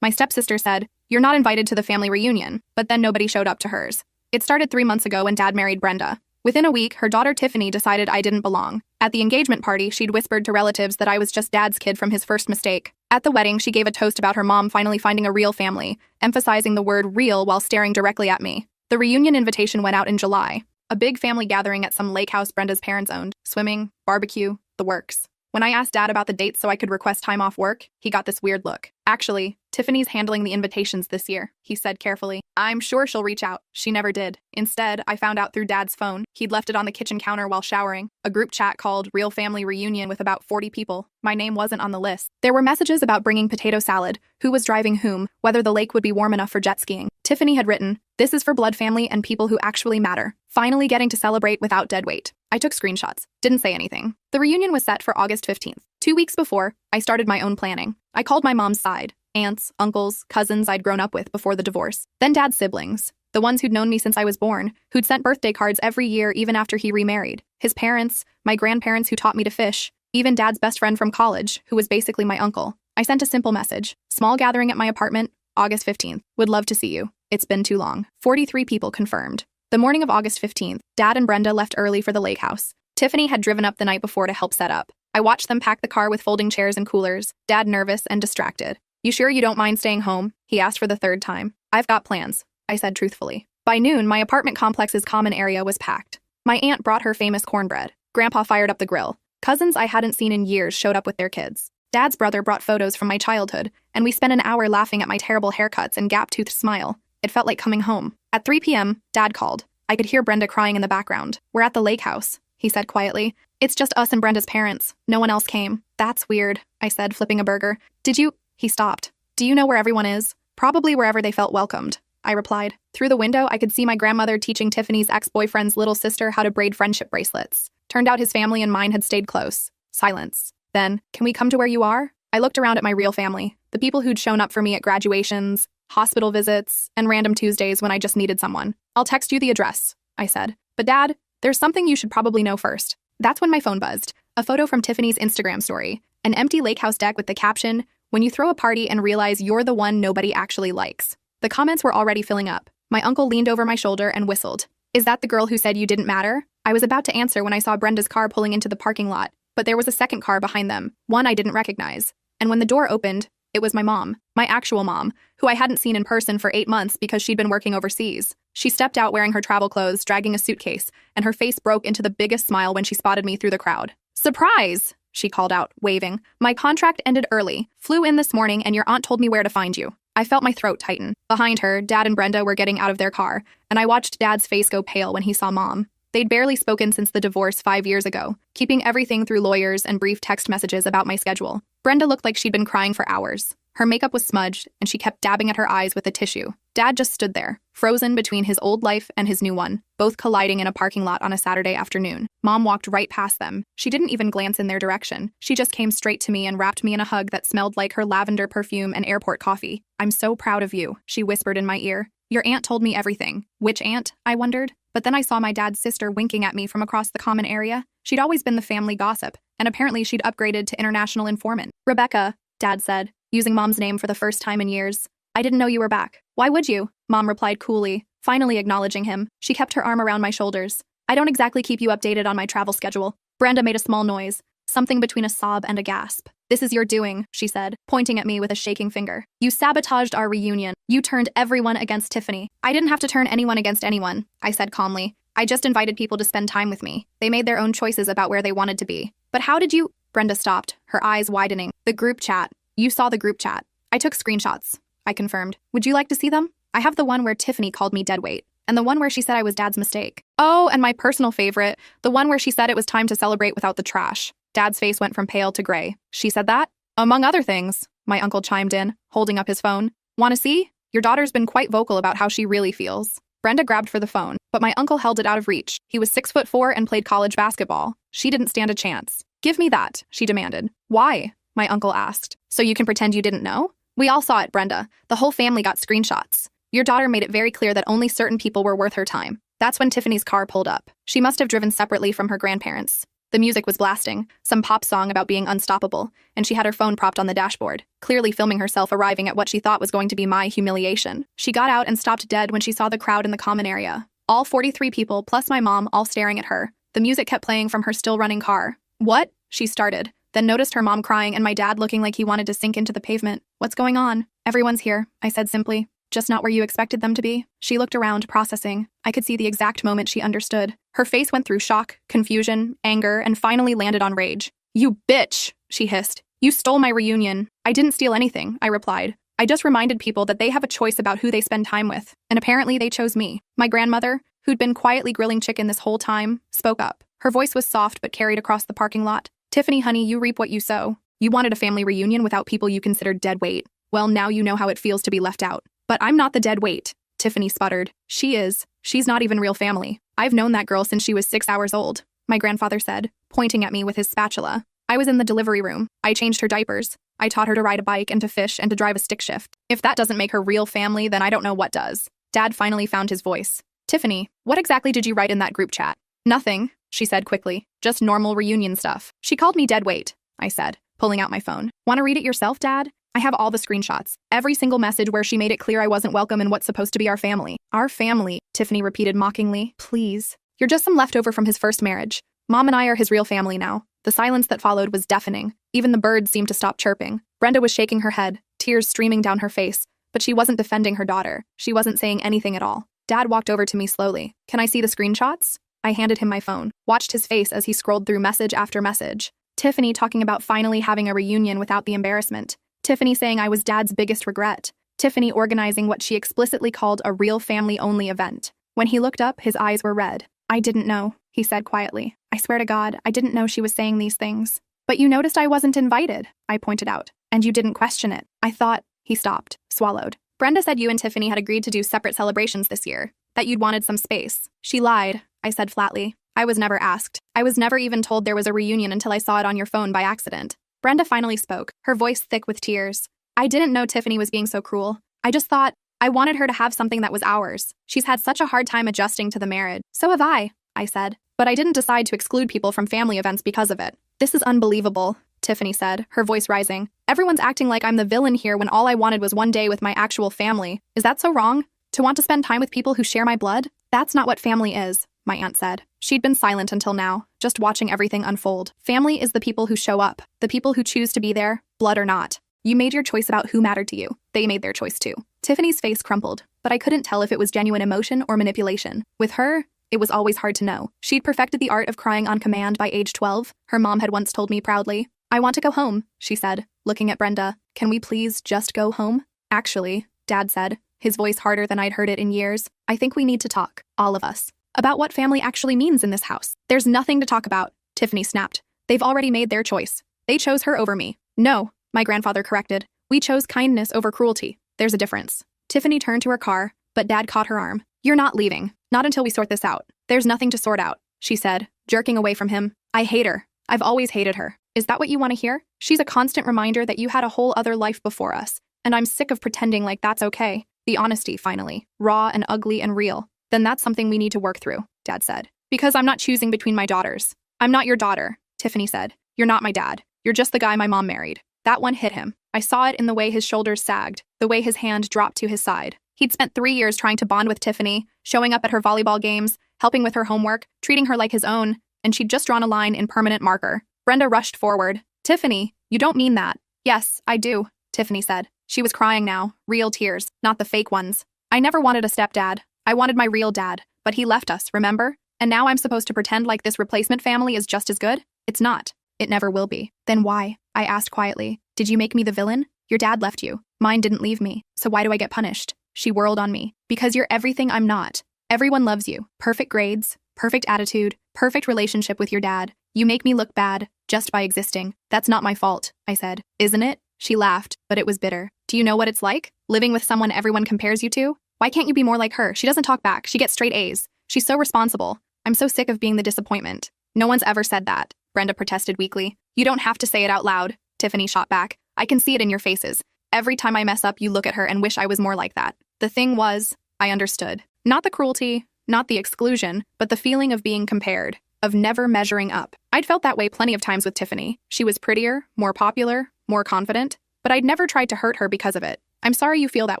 My stepsister said, "You're not invited to the family reunion," but then nobody showed up to hers. It started 3 months ago when Dad married Brenda. Within a week, her daughter Tiffany decided I didn't belong. At the engagement party, she'd whispered to relatives that I was just Dad's kid from his first mistake. At the wedding, she gave a toast about her mom finally finding a real family, emphasizing the word real while staring directly at me. The reunion invitation went out in July. A big family gathering at some lake house Brenda's parents owned. Swimming, barbecue, the works. When I asked Dad about the dates so I could request time off work, he got this weird look. "Actually, Tiffany's handling the invitations this year," he said carefully. "I'm sure she'll reach out." She never did. Instead, I found out through Dad's phone. He'd left it on the kitchen counter while showering. A group chat called Real Family Reunion with about 40 people. My name wasn't on the list. There were messages about bringing potato salad, who was driving whom, whether the lake would be warm enough for jet skiing. Tiffany had written, "This is for blood family and people who actually matter. Finally getting to celebrate without dead weight." I took screenshots. Didn't say anything. The reunion was set for August 15th. 2 weeks before, I started my own planning. I called my mom's side. Aunts, uncles, cousins I'd grown up with before the divorce. Then Dad's siblings. The ones who'd known me since I was born, who'd sent birthday cards every year even after he remarried. His parents, my grandparents who taught me to fish, even Dad's best friend from college, who was basically my uncle. I sent a simple message. "Small gathering at my apartment, August 15th. Would love to see you. It's been too long." 43 people confirmed. The morning of August 15th, Dad and Brenda left early for the lake house. Tiffany had driven up the night before to help set up. I watched them pack the car with folding chairs and coolers, Dad nervous and distracted. "You sure you don't mind staying home?" he asked for the third time. "I've got plans," I said truthfully. By noon, my apartment complex's common area was packed. My aunt brought her famous cornbread. Grandpa fired up the grill. Cousins I hadn't seen in years showed up with their kids. Dad's brother brought photos from my childhood, and we spent an hour laughing at my terrible haircuts and gap-toothed smile. It felt like coming home. At 3 p.m., Dad called. I could hear Brenda crying in the background. "We're at the lake house," he said quietly. "It's just us and Brenda's parents. No one else came." "That's weird," I said, flipping a burger. "Did you—" He stopped. "Do you know where everyone is?" "Probably wherever they felt welcomed," I replied. Through the window, I could see my grandmother teaching Tiffany's ex-boyfriend's little sister how to braid friendship bracelets. Turned out his family and mine had stayed close. Silence. Then, "Can we come to where you are?" I looked around at my real family, the people who'd shown up for me at graduations, hospital visits, and random Tuesdays when I just needed someone. "I'll text you the address," I said. "But Dad, there's something you should probably know first." That's when my phone buzzed. A photo from Tiffany's Instagram story. An empty lake house deck with the caption, "When you throw a party and realize you're the one nobody actually likes." The comments were already filling up. My uncle leaned over my shoulder and whistled. "Is that the girl who said you didn't matter?" I was about to answer when I saw Brenda's car pulling into the parking lot, but there was a second car behind them, one I didn't recognize. And when the door opened, it was my mom, my actual mom, who I hadn't seen in person for 8 months because she'd been working overseas. She stepped out wearing her travel clothes, dragging a suitcase, and her face broke into the biggest smile when she spotted me through the crowd. "Surprise!" she called out, waving. "My contract ended early. Flew in this morning and your aunt told me where to find you." I felt my throat tighten. Behind her, Dad and Brenda were getting out of their car, and I watched Dad's face go pale when he saw Mom. They'd barely spoken since the divorce 5 years ago, keeping everything through lawyers and brief text messages about my schedule. Brenda looked like she'd been crying for hours. Her makeup was smudged, and she kept dabbing at her eyes with a tissue. Dad just stood there, frozen between his old life and his new one, both colliding in a parking lot on a Saturday afternoon. Mom walked right past them. She didn't even glance in their direction. She just came straight to me and wrapped me in a hug that smelled like her lavender perfume and airport coffee. "I'm so proud of you," she whispered in my ear. "Your aunt told me everything." Which aunt? I wondered. But then I saw my dad's sister winking at me from across the common area. She'd always been the family gossip, and apparently she'd upgraded to international informant. "Rebecca," Dad said, using Mom's name for the first time in years. "I didn't know you were back." "Why would you?" Mom replied coolly, finally acknowledging him. She kept her arm around my shoulders. "I don't exactly keep you updated on my travel schedule." Brenda made a small noise, something between a sob and a gasp. "This is your doing," she said, pointing at me with a shaking finger. "You sabotaged our reunion. You turned everyone against Tiffany." "I didn't have to turn anyone against anyone," I said calmly. "I just invited people to spend time with me. They made their own choices about where they wanted to be." "But how did you—" Brenda stopped, her eyes widening. "The group chat. You saw the group chat." "I took screenshots," I confirmed. "Would you like to see them?" "I have the one where Tiffany called me deadweight, and the one where she said I was Dad's mistake. Oh, and my personal favorite, the one where she said it was time to celebrate without the trash." Dad's face went from pale to gray. "She said that?" "Among other things," my uncle chimed in, holding up his phone. "Want to see? Your daughter's been quite vocal about how she really feels." Brenda grabbed for the phone, but my uncle held it out of reach. He was 6'4" and played college basketball. She didn't stand a chance. "Give me that," she demanded. "Why?" my uncle asked. "So you can pretend you didn't know?" "We all saw it, Brenda. The whole family got screenshots. Your daughter made it very clear that only certain people were worth her time." That's when Tiffany's car pulled up. She must have driven separately from her grandparents. The music was blasting, some pop song about being unstoppable, and she had her phone propped on the dashboard, clearly filming herself arriving at what she thought was going to be my humiliation. She got out and stopped dead when she saw the crowd in the common area. All 43 people, plus my mom, all staring at her. The music kept playing from her still-running car. "What?" she started, then noticed her mom crying and my dad looking like he wanted to sink into the pavement. "What's going on?" "Everyone's here," I said simply. "Just not where you expected them to be?" She looked around, processing. I could see the exact moment she understood. Her face went through shock, confusion, anger, and finally landed on rage. "You bitch," she hissed. "You stole my reunion." "I didn't steal anything," I replied. "I just reminded people that they have a choice about who they spend time with, and apparently they chose me." My grandmother, who'd been quietly grilling chicken this whole time, spoke up. Her voice was soft but carried across the parking lot. "Tiffany, honey, you reap what you sow. You wanted a family reunion without people you considered dead weight. Well, now you know how it feels to be left out." "But I'm not the dead weight," Tiffany sputtered. "She is. She's not even real family. I've known that girl since she was 6 hours old," my grandfather said, pointing at me with his spatula. "I was in the delivery room. I changed her diapers. I taught her to ride a bike and to fish and to drive a stick shift. If that doesn't make her real family, then I don't know what does." Dad finally found his voice. "Tiffany, what exactly did you write in that group chat?" "Nothing," she said quickly. "Just normal reunion stuff." "She called me dead weight," I said, pulling out my phone. "Want to read it yourself, Dad? I have all the screenshots. Every single message where she made it clear I wasn't welcome in what's supposed to be our family." "Our family," Tiffany repeated mockingly. "Please. You're just some leftover from his first marriage. Mom and I are his real family now." The silence that followed was deafening. Even the birds seemed to stop chirping. Brenda was shaking her head, tears streaming down her face, but she wasn't defending her daughter. She wasn't saying anything at all. Dad walked over to me slowly. "Can I see the screenshots?" I handed him my phone, watched his face as he scrolled through message after message. Tiffany talking about finally having a reunion without the embarrassment. Tiffany saying I was Dad's biggest regret. Tiffany organizing what she explicitly called a real family-only event. When he looked up, his eyes were red. "I didn't know," he said quietly. "I swear to God, I didn't know she was saying these things." "But you noticed I wasn't invited," I pointed out. "And you didn't question it. I thought—" He stopped, swallowed. "Brenda said you and Tiffany had agreed to do separate celebrations this year, that you'd wanted some space." "She lied," I said flatly. "I was never asked. I was never even told there was a reunion until I saw it on your phone by accident." Brenda finally spoke, her voice thick with tears. "I didn't know Tiffany was being so cruel. I just thought I wanted her to have something that was ours. She's had such a hard time adjusting to the marriage." "So have I," said. "But I didn't decide to exclude people from family events because of it." "This is unbelievable," Tiffany said, her voice rising. "Everyone's acting like I'm the villain here when all I wanted was one day with my actual family. Is that so wrong? To want to spend time with people who share my blood? That's not what family is," my aunt said. She'd been silent until now, just watching everything unfold. "Family is the people who show up, the people who choose to be there, blood or not. You made your choice about who mattered to you. They made their choice too." Tiffany's face crumpled, but I couldn't tell if it was genuine emotion or manipulation. With her, it was always hard to know. She'd perfected the art of crying on command by age 12, her mom had once told me proudly. "I want to go home," she said, looking at Brenda. "Can we please just go home?" "Actually," Dad said, his voice harder than I'd heard it in years, "I think we need to talk, all of us, about what family actually means in this house." "There's nothing to talk about," Tiffany snapped. "They've already made their choice. They chose her over me." "No," my grandfather corrected. "We chose kindness over cruelty. There's a difference." Tiffany turned to her car, but Dad caught her arm. "You're not leaving. Not until we sort this out." "There's nothing to sort out," she said, jerking away from him. "I hate her. I've always hated her." "Is that what you want to hear? She's a constant reminder that you had a whole other life before us, and I'm sick of pretending like that's okay." The honesty, finally. Raw and ugly and real. "Then that's something we need to work through," Dad said. "Because I'm not choosing between my daughters." "I'm not your daughter," Tiffany said. "You're not my dad. You're just the guy my mom married." That one hit him. I saw it in the way his shoulders sagged, the way his hand dropped to his side. He'd spent 3 years trying to bond with Tiffany, showing up at her volleyball games, helping with her homework, treating her like his own, and she'd just drawn a line in permanent marker. Brenda rushed forward. "Tiffany, you don't mean that." "Yes, I do," Tiffany said. She was crying now, real tears, not the fake ones. "I never wanted a stepdad. I wanted my real dad, but he left us, remember? And now I'm supposed to pretend like this replacement family is just as good? It's not. It never will be." "Then why?" I asked quietly. "Did you make me the villain? Your dad left you. Mine didn't leave me. So why do I get punished?" She whirled on me. "Because you're everything I'm not. Everyone loves you. Perfect grades, perfect attitude, perfect relationship with your dad. You make me look bad, just by existing. That's not my fault," I said. "Isn't it?" She laughed, but it was bitter. "Do you know what it's like? Living with someone everyone compares you to? Why can't you be more like her? She doesn't talk back. She gets straight A's. She's so responsible. I'm so sick of being the disappointment." "No one's ever said that," Brenda protested weakly. "You don't have to say it out loud," Tiffany shot back. "I can see it in your faces. Every time I mess up, you look at her and wish I was more like that." The thing was, I understood. Not the cruelty, not the exclusion, but the feeling of being compared. of never measuring up. I'd felt that way plenty of times with Tiffany. She was prettier, more popular, more confident, but I'd never tried to hurt her because of it. I'm sorry you feel that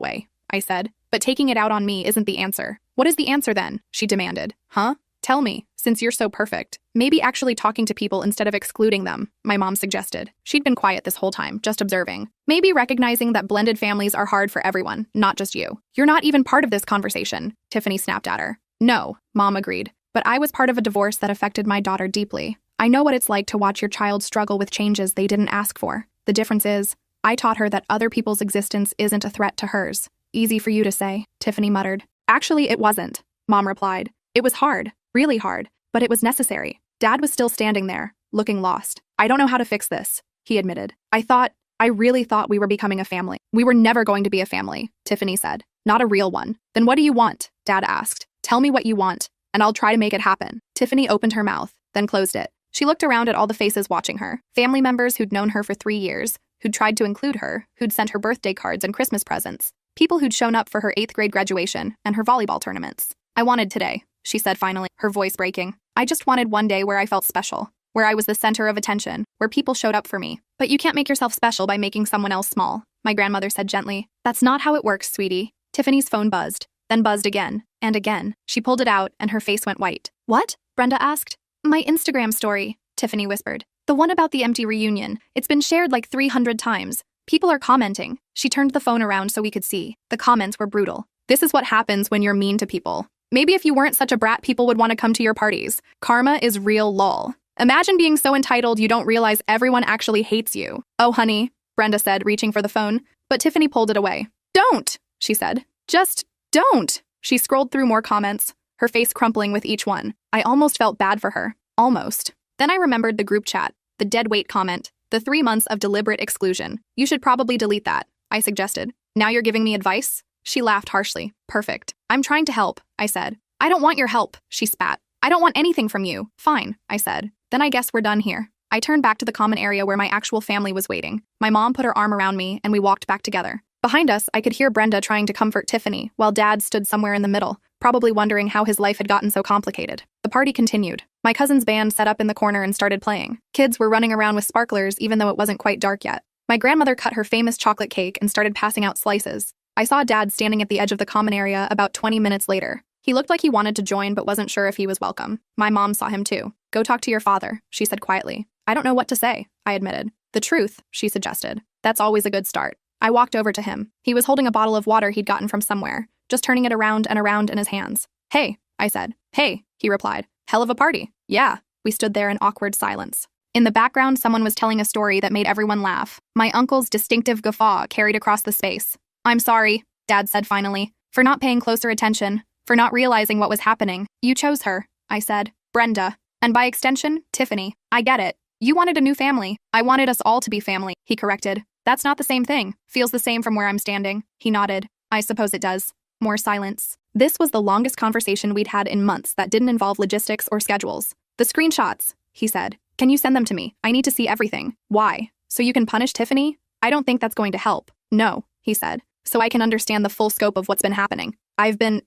way, I said, but taking it out on me isn't the answer. What is the answer then? She demanded. Huh? Tell me, since you're so perfect. Maybe actually talking to people instead of excluding them, my mom suggested. She'd been quiet this whole time, just observing. Maybe recognizing that blended families are hard for everyone, not just you. You're not even part of this conversation, Tiffany snapped at her. No, Mom agreed. But I was part of a divorce that affected my daughter deeply. I know what it's like to watch your child struggle with changes they didn't ask for. The difference is, I taught her that other people's existence isn't a threat to hers. Easy for you to say, Tiffany muttered. Actually, it wasn't, Mom replied. It was hard, really hard, but it was necessary. Dad was still standing there, looking lost. I don't know how to fix this, he admitted. I really thought we were becoming a family. We were never going to be a family, Tiffany said. Not a real one. Then what do you want? Dad asked. Tell me what you want, and I'll try to make it happen. Tiffany opened her mouth, then closed it. She looked around at all the faces watching her. Family members who'd known her for 3 years, who'd tried to include her, who'd sent her birthday cards and Christmas presents. People who'd shown up for her 8th grade graduation and her volleyball tournaments. I wanted today, she said finally, her voice breaking. I just wanted one day where I felt special, where I was the center of attention, where people showed up for me. But you can't make yourself special by making someone else small, my grandmother said gently. That's not how it works, sweetie. Tiffany's phone buzzed, then buzzed again, and again. She pulled it out, and her face went white. What? Brenda asked. My Instagram story, Tiffany whispered. The one about the empty reunion. It's been shared like 300 times. People are commenting. She turned the phone around so we could see. The comments were brutal. This is what happens when you're mean to people. Maybe if you weren't such a brat, people would want to come to your parties. Karma is real lol. Imagine being so entitled you don't realize everyone actually hates you. Oh, honey, Brenda said, reaching for the phone, but Tiffany pulled it away. Don't, she said. Just don't. She scrolled through more comments, her face crumpling with each one. I almost felt bad for her. Almost. Then I remembered the group chat, the dead weight comment, the 3 months of deliberate exclusion. You should probably delete that, I suggested. Now you're giving me advice? She laughed harshly. Perfect. I'm trying to help, I said. I don't want your help, she spat. I don't want anything from you. Fine, I said. Then I guess we're done here. I turned back to the common area where my actual family was waiting. My mom put her arm around me, and we walked back together. Behind us, I could hear Brenda trying to comfort Tiffany, while Dad stood somewhere in the middle, probably wondering how his life had gotten so complicated. The party continued. My cousin's band set up in the corner and started playing. Kids were running around with sparklers even though it wasn't quite dark yet. My grandmother cut her famous chocolate cake and started passing out slices. I saw Dad standing at the edge of the common area about 20 minutes later. He looked like he wanted to join but wasn't sure if he was welcome. My mom saw him too. Go talk to your father, she said quietly. I don't know what to say, I admitted. The truth, she suggested. That's always a good start. I walked over to him. He was holding a bottle of water he'd gotten from somewhere, just turning it around and around in his hands. Hey, I said. Hey, he replied. Hell of a party. Yeah. We stood there in awkward silence. In the background, someone was telling a story that made everyone laugh. My uncle's distinctive guffaw carried across the space. I'm sorry, Dad said finally, for not paying closer attention, for not realizing what was happening. You chose her, I said. Brenda. And by extension, Tiffany. I get it. You wanted a new family. I wanted us all to be family, he corrected. That's not the same thing. Feels the same from where I'm standing. He nodded. I suppose it does. More silence. This was the longest conversation we'd had in months that didn't involve logistics or schedules. The screenshots, he said. Can you send them to me? I need to see everything. Why? So you can punish Tiffany? I don't think that's going to help. No, he said. So I can understand the full scope of what's been happening. I've been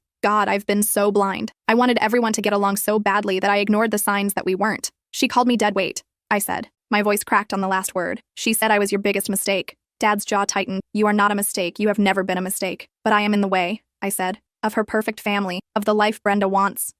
so blind. I wanted everyone to get along so badly that I ignored the signs that we weren't. She called me dead weight, I said. My voice cracked on the last word. She said I was your biggest mistake. Dad's jaw tightened. You are not a mistake. You have never been a mistake. But I am in the way, I said. Of her perfect family. Of the life Brenda wants.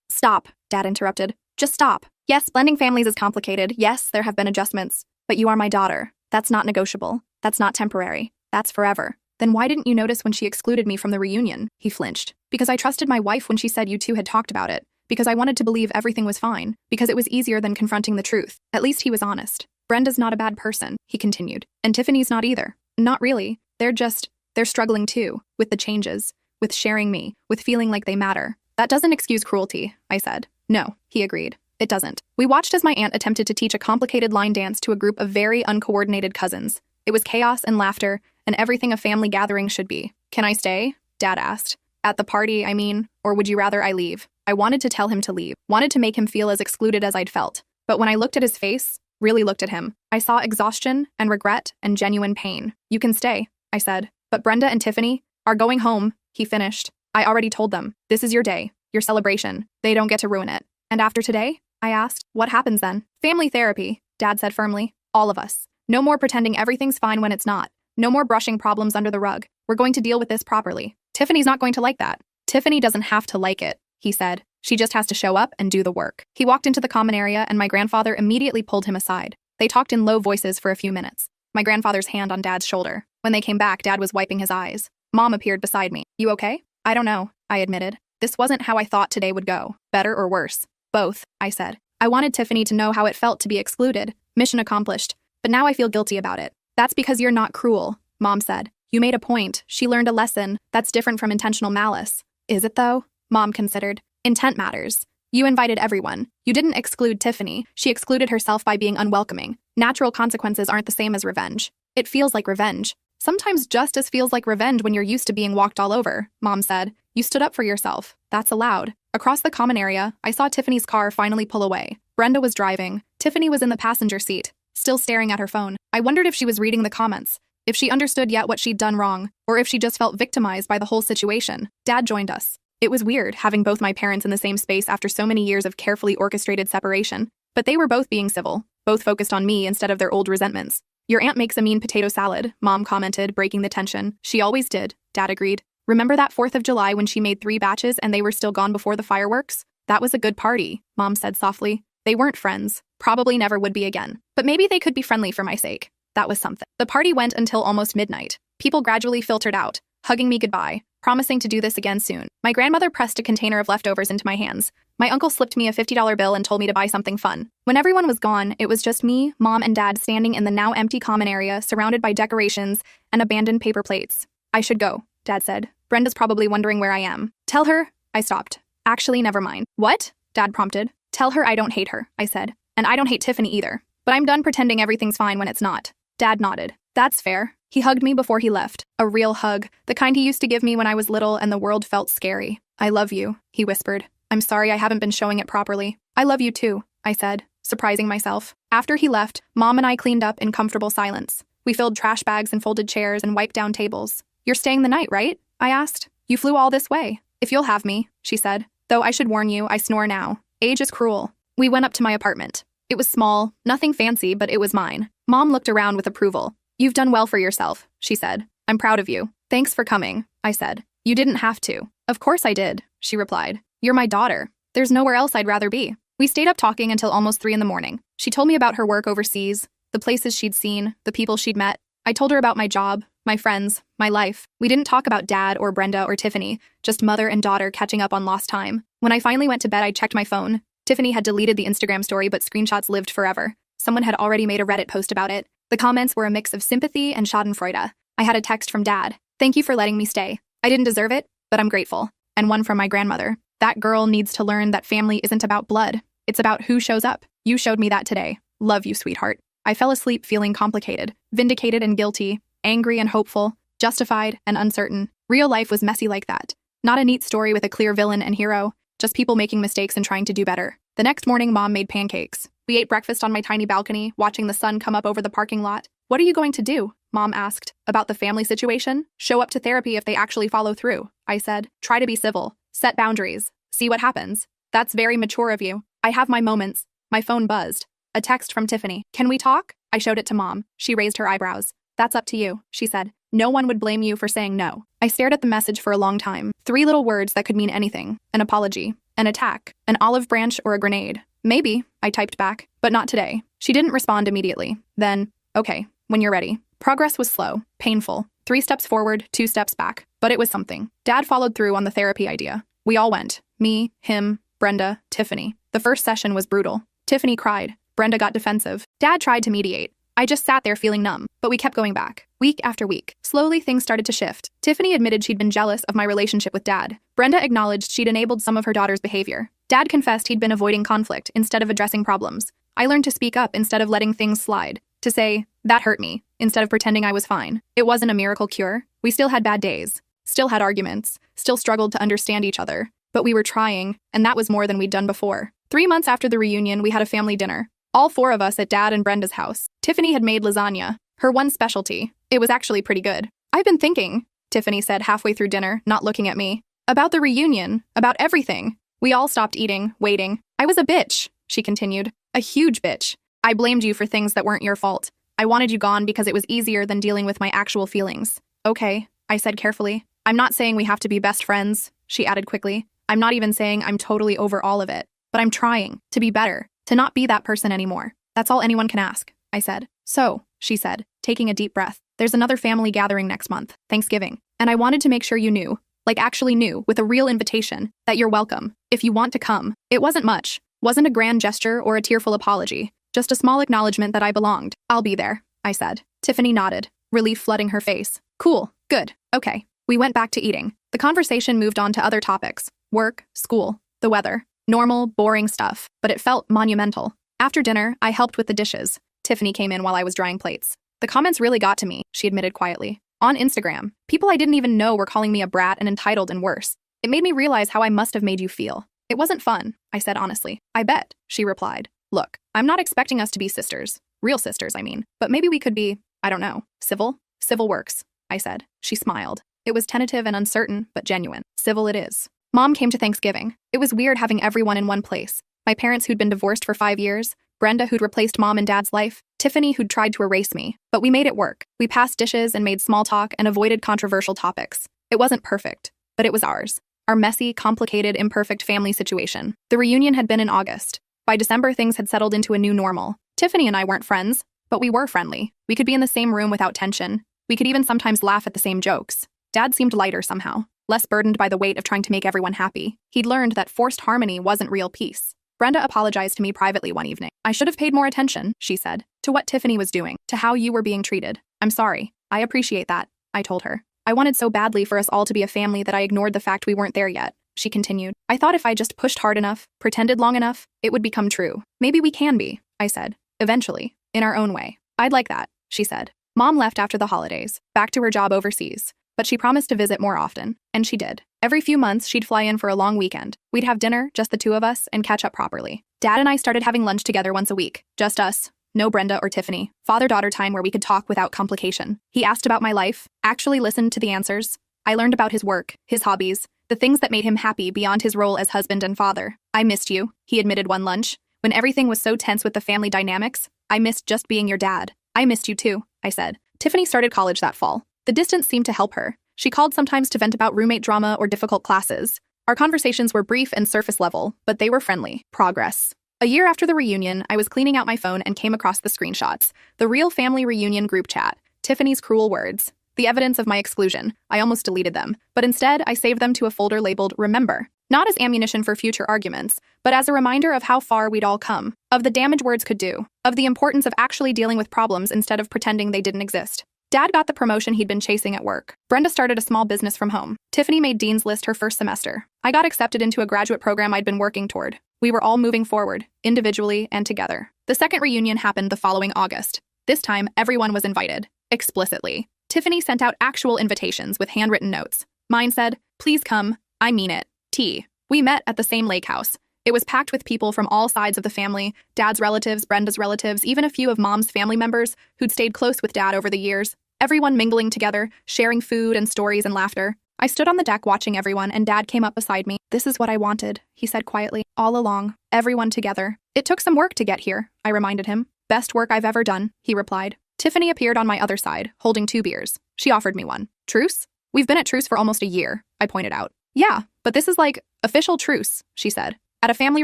Stop, Dad interrupted. Just stop. Yes, blending families is complicated. Yes, there have been adjustments. But you are my daughter. That's not negotiable. That's not temporary. That's forever. Then why didn't you notice when she excluded me from the reunion? He flinched. Because I trusted my wife when she said you two had talked about it. Because I wanted to believe everything was fine. Because it was easier than confronting the truth. At least he was honest. Brenda's not a bad person, he continued. And Tiffany's not either. Not really. They're struggling too. With the changes. With sharing me. With feeling like they matter. That doesn't excuse cruelty, I said. No, he agreed. It doesn't. We watched as my aunt attempted to teach a complicated line dance to a group of very uncoordinated cousins. It was chaos and laughter, and everything a family gathering should be. Can I stay? Dad asked. At the party, I mean, or would you rather I leave? I wanted to tell him to leave, wanted to make him feel as excluded as I'd felt. But when I looked at his face, really looked at him, I saw exhaustion and regret and genuine pain. You can stay, I said. But Brenda and Tiffany are going home, he finished. I already told them. This is your day, your celebration. They don't get to ruin it. And after today, I asked. What happens then? Family therapy, Dad said firmly. All of us. No more pretending everything's fine when it's not. No more brushing problems under the rug. We're going to deal with this properly. Tiffany's not going to like that. Tiffany doesn't have to like it, he said. She just has to show up and do the work. He walked into the common area and my grandfather immediately pulled him aside. They talked in low voices for a few minutes. My grandfather's hand on Dad's shoulder. When they came back, Dad was wiping his eyes. Mom appeared beside me. You okay? I don't know, I admitted. This wasn't how I thought today would go. Better or worse? Both, I said. I wanted Tiffany to know how it felt to be excluded. Mission accomplished. But now I feel guilty about it. That's because you're not cruel, Mom said. You made a point. She learned a lesson. That's different from intentional malice. Is it though? Mom considered. Intent matters. You invited everyone. You didn't exclude Tiffany. She excluded herself by being unwelcoming. Natural consequences aren't the same as revenge. It feels like revenge. Sometimes justice feels like revenge when you're used to being walked all over, Mom said. You stood up for yourself. That's allowed. Across the common area, I saw Tiffany's car finally pull away. Brenda was driving. Tiffany was in the passenger seat, still staring at her phone. I wondered if she was reading the comments, if she understood yet what she'd done wrong, or if she just felt victimized by the whole situation. Dad joined us. It was weird having both my parents in the same space after so many years of carefully orchestrated separation, but they were both being civil, both focused on me instead of their old resentments. Your aunt makes a mean potato salad, Mom commented, breaking the tension. She always did, Dad agreed. Remember that 4th of July when she made 3 batches and they were still gone before the fireworks? That was a good party, Mom said softly. They weren't friends, probably never would be again. But maybe they could be friendly for my sake. That was something. The party went until almost midnight. People gradually filtered out, hugging me goodbye, promising to do this again soon. My grandmother pressed a container of leftovers into my hands. My uncle slipped me a $50 bill and told me to buy something fun. When everyone was gone, it was just me, Mom, and Dad standing in the now empty common area, surrounded by decorations and abandoned paper plates. I should go, Dad said. Brenda's probably wondering where I am. Tell her, I stopped. Actually, never mind. What? Dad prompted. Tell her I don't hate her, I said. And I don't hate Tiffany either. But I'm done pretending everything's fine when it's not. Dad nodded. That's fair. He hugged me before he left. A real hug, the kind he used to give me when I was little and the world felt scary. I love you, he whispered. I'm sorry I haven't been showing it properly. I love you too, I said, surprising myself. After he left, Mom and I cleaned up in comfortable silence. We filled trash bags and folded chairs and wiped down tables. You're staying the night, right? I asked. You flew all this way. If you'll have me, she said. Though I should warn you, I snore now. Age is cruel. We went up to my apartment. It was small, nothing fancy, but it was mine. Mom looked around with approval. You've done well for yourself, she said. I'm proud of you. Thanks for coming, I said. You didn't have to. Of course I did, she replied. You're my daughter. There's nowhere else I'd rather be. We stayed up talking until almost 3 a.m. She told me about her work overseas, the places she'd seen, the people she'd met. I told her about my job, my friends, my life. We didn't talk about Dad or Brenda or Tiffany, just mother and daughter catching up on lost time. When I finally went to bed, I checked my phone. Tiffany had deleted the Instagram story, but screenshots lived forever. Someone had already made a Reddit post about it. The comments were a mix of sympathy and schadenfreude. I had a text from Dad. Thank you for letting me stay. I didn't deserve it, but I'm grateful. And one from my grandmother. That girl needs to learn that family isn't about blood. It's about who shows up. You showed me that today. Love you, sweetheart. I fell asleep feeling complicated, vindicated and guilty, angry and hopeful, justified and uncertain. Real life was messy like that. Not a neat story with a clear villain and hero, just people making mistakes and trying to do better. The next morning, Mom made pancakes. We ate breakfast on my tiny balcony, watching the sun come up over the parking lot. What are you going to do? Mom asked. About the family situation? Show up to therapy if they actually follow through, I said. Try to be civil. Set boundaries. See what happens. That's very mature of you. I have my moments. My phone buzzed. A text from Tiffany. Can we talk? I showed it to Mom. She raised her eyebrows. That's up to you, she said. No one would blame you for saying no. I stared at the message for a long time. 3 little words that could mean anything. An apology. An attack. An olive branch or a grenade. Maybe, I typed back, but not today. She didn't respond immediately. Then, okay, when you're ready. Progress was slow, painful. 3 steps forward, 2 steps back. But it was something. Dad followed through on the therapy idea. We all went. Me, him, Brenda, Tiffany. The first session was brutal. Tiffany cried. Brenda got defensive. Dad tried to mediate. I just sat there feeling numb, but we kept going back. Week after week. Slowly, things started to shift. Tiffany admitted she'd been jealous of my relationship with Dad. Brenda acknowledged she'd enabled some of her daughter's behavior. Dad confessed he'd been avoiding conflict instead of addressing problems. I learned to speak up instead of letting things slide. To say, that hurt me, instead of pretending I was fine. It wasn't a miracle cure. We still had bad days. Still had arguments. Still struggled to understand each other. But we were trying, and that was more than we'd done before. 3 months after the reunion, we had a family dinner. All 4 of us at Dad and Brenda's house. Tiffany had made lasagna, her one specialty. It was actually pretty good. I've been thinking, Tiffany said halfway through dinner, not looking at me. About the reunion, about everything. We all stopped eating, waiting. I was a bitch. she continued. A huge bitch. I blamed you for things that weren't your fault. I wanted you gone because it was easier than dealing with my actual feelings. Okay, I said carefully. I'm not saying we have to be best friends, she added quickly. I'm not even saying I'm totally over all of it. But I'm trying to be better, to not be that person anymore. That's all anyone can ask, I said. So, she said, taking a deep breath, there's another family gathering next month, Thanksgiving. And I wanted to make sure you knew, like actually knew, with a real invitation, that you're welcome, if you want to come. It wasn't much, wasn't a grand gesture or a tearful apology, just a small acknowledgement that I belonged. I'll be there, I said. Tiffany nodded, relief flooding her face. Cool, good, okay. We went back to eating. The conversation moved on to other topics, work, school, the weather. Normal, boring stuff, but it felt monumental. After dinner, I helped with the dishes. Tiffany came in while I was drying plates. The comments really got to me, she admitted quietly. On Instagram, people I didn't even know were calling me a brat and entitled and worse. It made me realize how I must have made you feel. It wasn't fun, I said honestly. I bet, she replied. Look, I'm not expecting us to be sisters. Real sisters, I mean. But maybe we could be, I don't know, civil? Civil works, I said. She smiled. It was tentative and uncertain, but genuine. Civil it is. Mom came to Thanksgiving. It was weird having everyone in one place. My parents who'd been divorced for 5 years, Brenda who'd replaced Mom and Dad's life, Tiffany who'd tried to erase me. But we made it work. We passed dishes and made small talk and avoided controversial topics. It wasn't perfect, but it was ours. Our messy, complicated, imperfect family situation. The reunion had been in August. By December, things had settled into a new normal. Tiffany and I weren't friends, but we were friendly. We could be in the same room without tension. We could even sometimes laugh at the same jokes. Dad seemed lighter somehow, less burdened by the weight of trying to make everyone happy. He'd learned that forced harmony wasn't real peace. Brenda apologized to me privately one evening. I should have paid more attention, she said, to what Tiffany was doing, to how you were being treated. I'm sorry. I appreciate that, I told her. I wanted so badly for us all to be a family that I ignored the fact we weren't there yet, she continued. I thought if I just pushed hard enough, pretended long enough, it would become true. Maybe we can be, I said, eventually, in our own way. I'd like that, she said. Mom left after the holidays, back to her job overseas. But she promised to visit more often, and she did. Every few months, she'd fly in for a long weekend. We'd have dinner, just the two of us, and catch up properly. Dad and I started having lunch together once a week. Just us. No Brenda or Tiffany. Father-daughter time where we could talk without complication. He asked about my life, actually listened to the answers. I learned about his work, his hobbies, the things that made him happy beyond his role as husband and father. I missed you, he admitted one lunch. When everything was so tense with the family dynamics, I missed just being your dad. I missed you too, I said. Tiffany started college that fall. The distance seemed to help her. She called sometimes to vent about roommate drama or difficult classes. Our conversations were brief and surface level, but they were friendly. Progress. A year after the reunion, I was cleaning out my phone and came across the screenshots. The real family reunion group chat. Tiffany's cruel words. The evidence of my exclusion. I almost deleted them, but instead I saved them to a folder labeled Remember. Not as ammunition for future arguments, but as a reminder of how far we'd all come, of the damage words could do, of the importance of actually dealing with problems instead of pretending they didn't exist. Dad got the promotion he'd been chasing at work. Brenda started a small business from home. Tiffany made Dean's List her first semester. I got accepted into a graduate program I'd been working toward. We were all moving forward, individually and together. The second reunion happened the following August. This time, everyone was invited, explicitly. Tiffany sent out actual invitations with handwritten notes. Mine said, "Please come, I mean it. T." We met at the same lake house. It was packed with people from all sides of the family, Dad's relatives, Brenda's relatives, even a few of Mom's family members who'd stayed close with Dad over the years. Everyone mingling together, sharing food and stories and laughter. I stood on the deck watching everyone, and Dad came up beside me. "This is what I wanted," he said quietly, "all along, everyone together." "It took some work to get here," I reminded him. "Best work I've ever done," he replied. Tiffany appeared on my other side, holding 2 beers. She offered me one. "Truce? We've been at truce for almost a year," I pointed out. "Yeah, but this is like official truce," she said. "At a family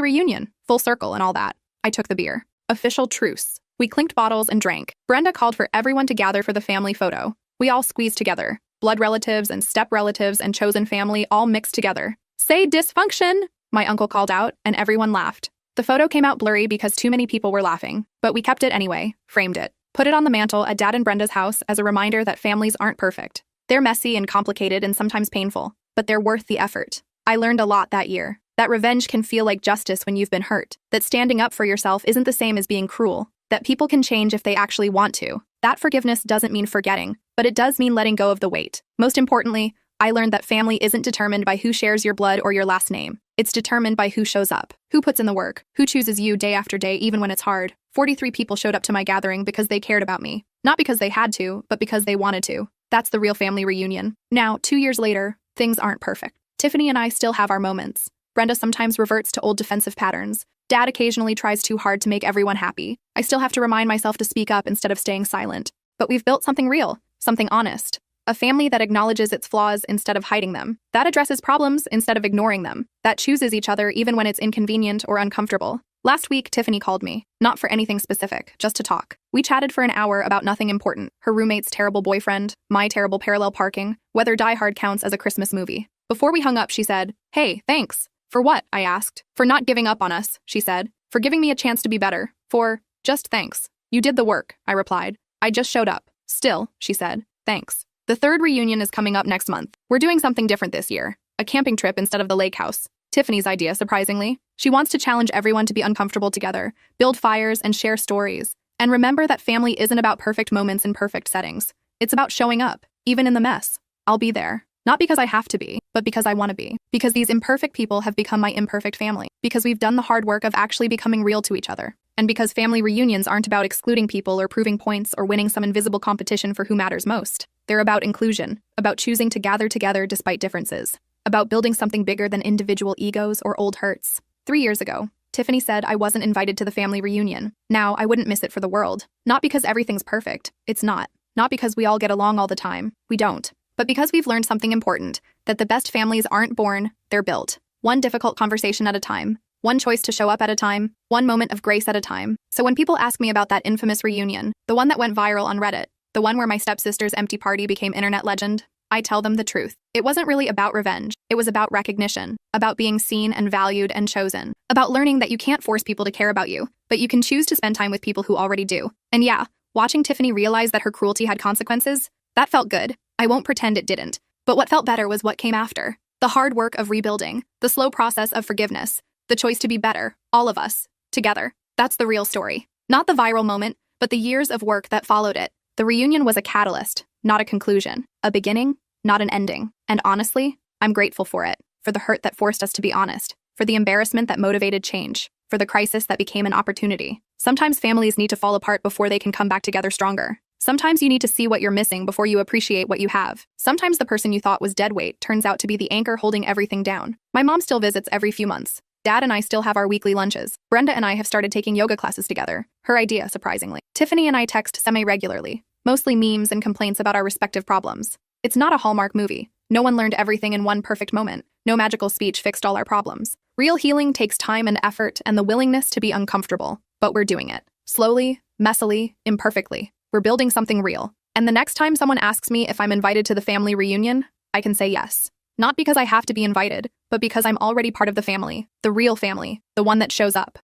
reunion, full circle and all that." I took the beer. Official truce. We clinked bottles and drank. Brenda called for everyone to gather for the family photo. We all squeezed together. Blood relatives and step relatives and chosen family all mixed together. "Say dysfunction," my uncle called out, and everyone laughed. The photo came out blurry because too many people were laughing, but we kept it anyway, framed it. Put it on the mantle at Dad and Brenda's house as a reminder that families aren't perfect. They're messy and complicated and sometimes painful, but they're worth the effort. I learned a lot that year. That revenge can feel like justice when you've been hurt. That standing up for yourself isn't the same as being cruel. That people can change if they actually want to. That forgiveness doesn't mean forgetting, but it does mean letting go of the weight. Most importantly, I learned that family isn't determined by who shares your blood or your last name. It's determined by who shows up, who puts in the work, who chooses you day after day even when it's hard. 43 people showed up to my gathering because they cared about me. Not because they had to, but because they wanted to. That's the real family reunion. Now, 2 years later, things aren't perfect. Tiffany and I still have our moments. Brenda sometimes reverts to old defensive patterns. Dad occasionally tries too hard to make everyone happy. I still have to remind myself to speak up instead of staying silent. But we've built something real, something honest. A family that acknowledges its flaws instead of hiding them. That addresses problems instead of ignoring them. That chooses each other even when it's inconvenient or uncomfortable. Last week, Tiffany called me. Not for anything specific, just to talk. We chatted for an hour about nothing important. Her roommate's terrible boyfriend, my terrible parallel parking, whether Die Hard counts as a Christmas movie. Before we hung up, she said, "Hey, thanks." "For what?" I asked. "For not giving up on us," she said. "For giving me a chance to be better. For, just thanks." "You did the work," I replied. "I just showed up." "Still," she said, "thanks." The third reunion is coming up next month. We're doing something different this year. A camping trip instead of the lake house. Tiffany's idea, surprisingly. She wants to challenge everyone to be uncomfortable together, build fires, and share stories. And remember that family isn't about perfect moments in perfect settings. It's about showing up, even in the mess. I'll be there. Not because I have to be, but because I want to be. Because these imperfect people have become my imperfect family. Because we've done the hard work of actually becoming real to each other. And because family reunions aren't about excluding people or proving points or winning some invisible competition for who matters most. They're about inclusion, about choosing to gather together despite differences, about building something bigger than individual egos or old hurts. 3 years ago, Tiffany said I wasn't invited to the family reunion. Now, I wouldn't miss it for the world. Not because everything's perfect. It's not. Not because we all get along all the time. We don't. But because we've learned something important, that the best families aren't born, they're built. One difficult conversation at a time. One choice to show up at a time. One moment of grace at a time. So when people ask me about that infamous reunion, the one that went viral on Reddit, the one where my stepsister's empty party became internet legend, I tell them the truth. It wasn't really about revenge. It was about recognition, about being seen and valued and chosen, about learning that you can't force people to care about you, but you can choose to spend time with people who already do. And yeah, watching Tiffany realize that her cruelty had consequences, that felt good. I won't pretend it didn't. But what felt better was what came after. The hard work of rebuilding, the slow process of forgiveness, the choice to be better, all of us, together. That's the real story. Not the viral moment, but the years of work that followed it. The reunion was a catalyst, not a conclusion. A beginning, not an ending. And honestly, I'm grateful for it. For the hurt that forced us to be honest. For the embarrassment that motivated change. For the crisis that became an opportunity. Sometimes families need to fall apart before they can come back together stronger. Sometimes you need to see what you're missing before you appreciate what you have. Sometimes the person you thought was dead weight turns out to be the anchor holding everything down. My mom still visits every few months. Dad and I still have our weekly lunches. Brenda and I have started taking yoga classes together. Her idea, surprisingly. Tiffany and I text semi-regularly. Mostly memes and complaints about our respective problems. It's not a Hallmark movie. No one learned everything in one perfect moment. No magical speech fixed all our problems. Real healing takes time and effort and the willingness to be uncomfortable. But we're doing it. Slowly, messily, imperfectly. We're building something real. And the next time someone asks me if I'm invited to the family reunion, I can say yes. Not because I have to be invited, but because I'm already part of the family. The real family. The one that shows up.